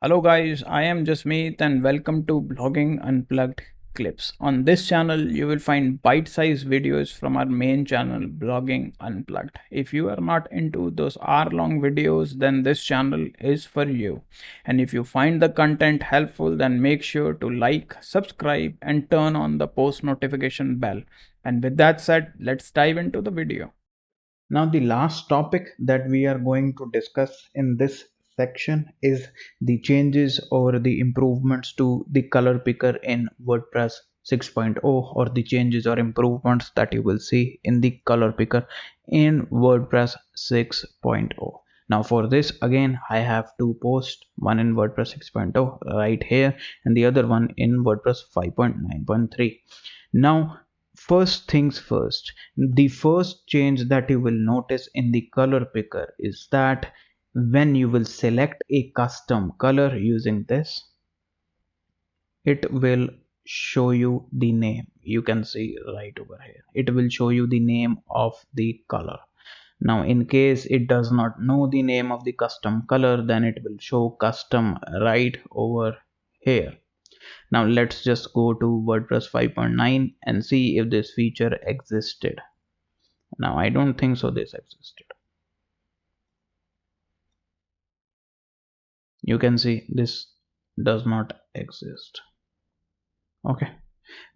Hello guys, I am Jasmeet and welcome to Blogging Unplugged Clips. On this channel, you will find bite-sized videos from our main channel, Blogging Unplugged. If you are not into those hour-long videos, then this channel is for you. And if you find the content helpful, then make sure to like, subscribe, and turn on the post notification bell. And with that said, let's dive into the video. Now, the last topic that we are going to discuss in this section is the changes or the improvements to the color picker in WordPress 6.0, or the changes or improvements that you will see in the color picker in WordPress 6.0. Now for this, again, I have two posts, one in WordPress 6.0 right here and the other one in WordPress 5.9.3. Now, first things first, the first change that you will notice in the color picker is that when you will select a custom color using this, it will show you the name. You can see right over here, it will show you the name of the color. Now in case it does not know the name of the custom color, then it will show custom right over here. Now let's just go to WordPress 5.9 and see if this feature existed. Now I don't think so this existed. You can see this does not exist. Okay.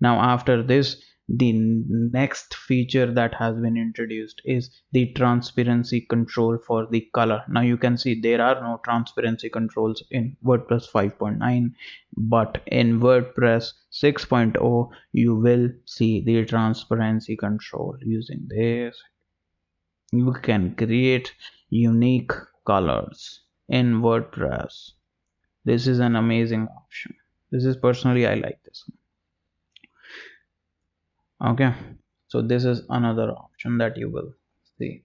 Now after this, the next feature that has been introduced is the transparency control for the color. Now you can see there are no transparency controls in WordPress 5.9, but in WordPress 6.0 you will see the transparency control. Using this, you can create unique colors in WordPress. This is an amazing option. This is personally, I like this one. Okay, so this is another option that you will see.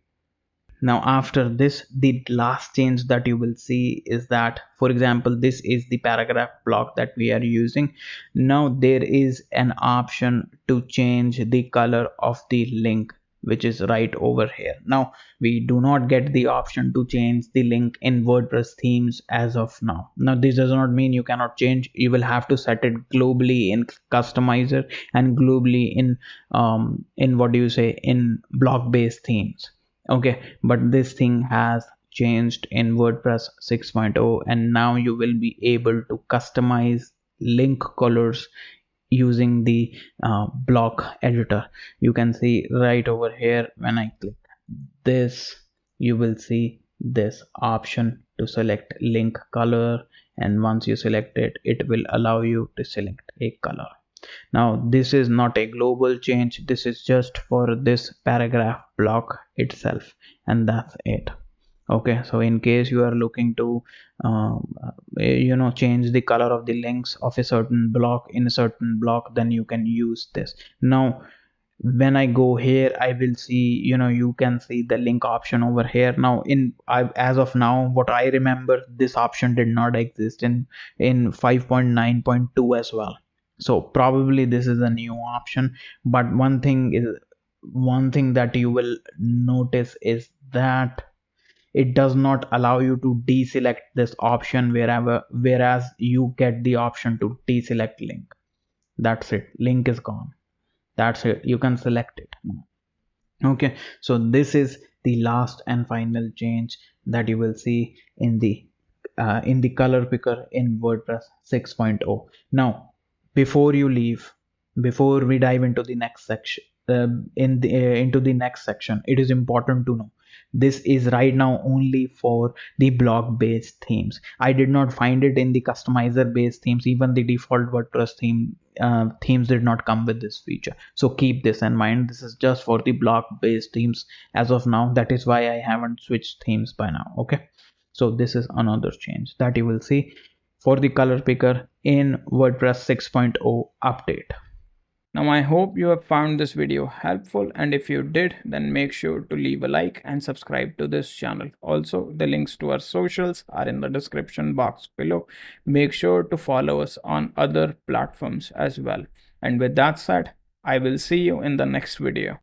Now after this, the last change that you will see is that, for example, this is the paragraph block that we are using. Now there is an option to change the color of the link, which is right over here. Now we do not get the option to change the link in WordPress themes as of now. Now this does not mean you cannot change. You will have to set it globally in customizer and globally in what do you say, in block based themes. Okay, but this thing has changed in WordPress 6.0, and now you will be able to customize link colors using the block editor. You can see right over here, when I click this, you will see this option to select link color, and once you select it, it will allow you to select a color. Now this is not a global change, this is just for this paragraph block itself, and that's it. Okay, so in case you are looking to change the color of the links of a certain block in a certain block, then you can use this. Now when I go here, I will see, you can see the link option over here. Now as of now, what I remember, this option did not exist in 5.9.2 as well. So probably this is a new option. But one thing that you will notice is that it does not allow you to deselect this option whereas you get the option to deselect link. That's it, link is gone. That's it, you can select it. Okay, so this is the last and final change that you will see in the color picker in WordPress 6.0. Now before you leave, before we dive into the next section, into the next section, it is important to know this is right now only for the block based themes. I did not find it in the customizer based themes. Even the default WordPress themes did not come with this feature, so keep this in mind. This is just for the block based themes as of now. That is why I haven't switched themes by now. Okay, so this is another change that you will see for the color picker in WordPress 6.0 update. Now I hope you have found this video helpful, and if you did, then make sure to leave a like and subscribe to this channel. Also, the links to our socials are in the description box below. Make sure to follow us on other platforms as well. And with that said, I will see you in the next video.